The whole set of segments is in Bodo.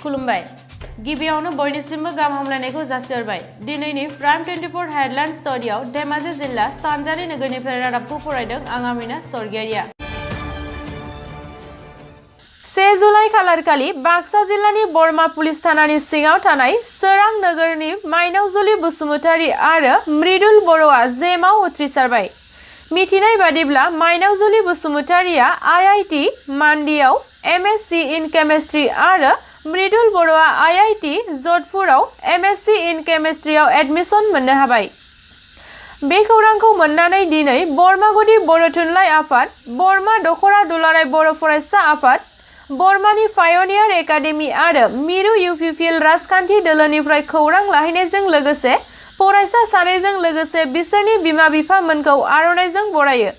खुलुमबाय गिबियावनो बयनिसिमबो गाहाम हामलायनायखौ जासिहरबाय दिनैनि प्राइम 24 हेडलाइन स्टुडियाव धेमाजि जिल्ला सानजारि नोगोरनिफ्राय रादाबखौ फरायदों आं आमिना सरगियारिया 1 जुलाइ खालारखालि बाक्सा जिल्लानि बरमा पुलिस थानानि सिङाव थानाय सोरां नोगोरनि माइनावजुलि बसुमतारी आरो मृदुल बर'आ जेमाव उथ्रिसारबाय मिथिनाय बादिब्ला माइनावजुलि बसुमतारीया आईआईटी मान्डियाव एमएससी इन केमिस्ट्री आरो मृदुल बर'आ आईआईटी जधपुराव एमएससी इन केमिस्ट्रीआव एडमिशन मोननो हाबाय बे खौरांखौ मोननानै दिनै बर्मागुदि बर' थुनलाइ आफाद बर्मा दखरा दुलाराय बर' फरायसा आफाद बर्मानि पायनियार एकाडेमी आरो मिरु इउपिपिएल राजखान्थि दोलोनिफ्राय खौरां लाहैनायजों लोगोसे फरायसा सानैजों लोगोसे बिसोरनि बिमा-बिफा मोनखौ आर'नाइजों बरायो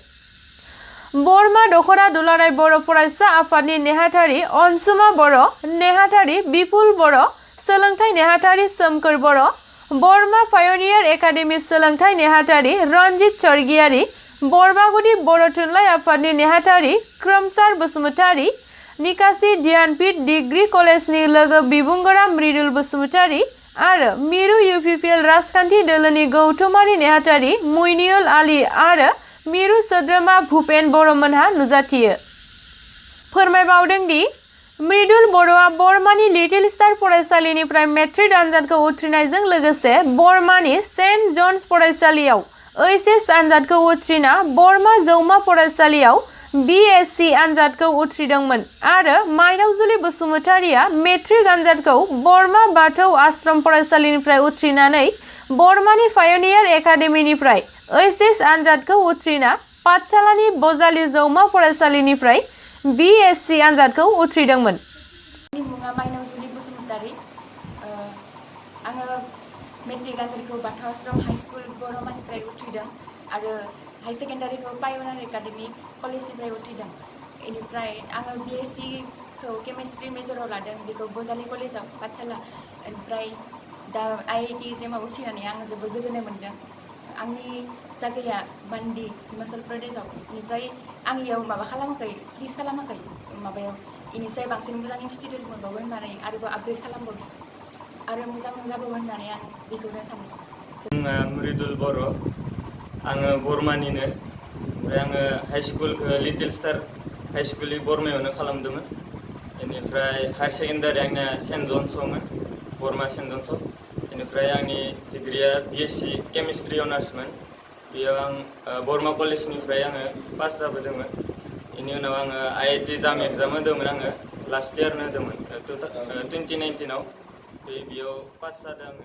बर्मा दखरा दुलाराय बर' फरायसा आफादनि नेहाथारि अनसुमा बर' नेहाथारि बिपुल बर' सोलोंथाइ नेहाथारि सोमखोर बर' बर्मा पायनियार एकाडेमी सोलोंथाइ नेहाथारि रनजित सरगियारि बर्मागुदि बर' थुनलाइ आफादनि नेहाथारि क्रमसार बसुमतारी निकासी ध्यानपीठ डिग्री कलेजनि लोगो बिबुंगोरा मृदुल बसुमतारी आरो मिरु इउपिपिएल राजखान्थि दोलोनि गौथुमारि नेहाथारि मुइनिउल आली आरो मिरु सोद्रोमा भुपेन बर'मोनहा नुजाथियो फोरमायबावदों दि मृदुल बर'आ बर्मानि लिटिल स्टार फरायसालिनिफ्राय मेट्रिक आनजादखौ उथ्रिनायजों लोगोसे बर्मानि सेन्ट जन्स फरायसालियाव ओइचएस आनजादखौ उथ्रिना बर्मा जौमा फरायसालियाव बीएससी आनजादखौ उथ्रिदोंमोन आरो माइनावजुलि बसुमतारीया मेट्रिक आनजादखौ बर्मा बाथौ आश्रम फरायसालिनिफ्राय उथ्रिनानै बर्मानि पायनियार एकाडेमीनिफ्राय ओइचएस आनजादखौ उथ्रिना पाठशालानि बजालि जौमा फरायसालिनिफ्राय बीएससी आनजादखौ उथ्रिदोंमोन। आंनि मुङा माइनावजुलि बसुमतारी आङो मेट्रिक आनजादखौ बाथौ आश्रम हाई स्कुल बरमानिफ्राय उथ्रिदों आरो हाई सेकेन्डारिखौ पायनियार एकाडेमी कलेजनिफ्राय उथ्रिदों बेनिफ्राय आङो बीएससी खौ केमिस्ट्रि मेजराव लादों बेखौ बजालि कलेजाव पाठशाला ओमफ्राय दा आईआईटी जेमाव उथ्रिनानै आङो जोबोर गोजोननाय मोन्दों आंनि जायगाया मान्डी हिमाचल प्रदेशआव बेनिफ्राय आं इयाव माबा खालामाखै प्लिज खालामाखै माबायाव इनिफ्राय बांसिन मोजां इनस्टिटिउट मोनबावगोन होननानै आरोबाव आपग्रेड खालामबावगोन आरो मोजां जाबावगोन होननानै आं बेखौनो सानो आङो मृदुल बर' आङो बर्मानिनो ओमफ्राय आङो हाई स्कुलखौ लिटिल स्टार हाई स्कुल बर्मायावनो खालामदोंमोन बेनिफ्राय हायार सेकेन्डारि आंना सेन्ट जन्सआवमोन बर्मा सेन्ट जन्सआव बेनिफ्राय आंनि डिग्रिया बीएससी केमिस्ट्रि अनार्समोन बेयाव आं बर्मा कलेजनिफ्राय आङो पास जाबोदोंमोन बेनि उनाव आङो आईआईटी जाम एग्जाम होदोंमोन आङो लास्ट इयारनो होदोंमोन 2019आव बेयाव पास जादों आङो।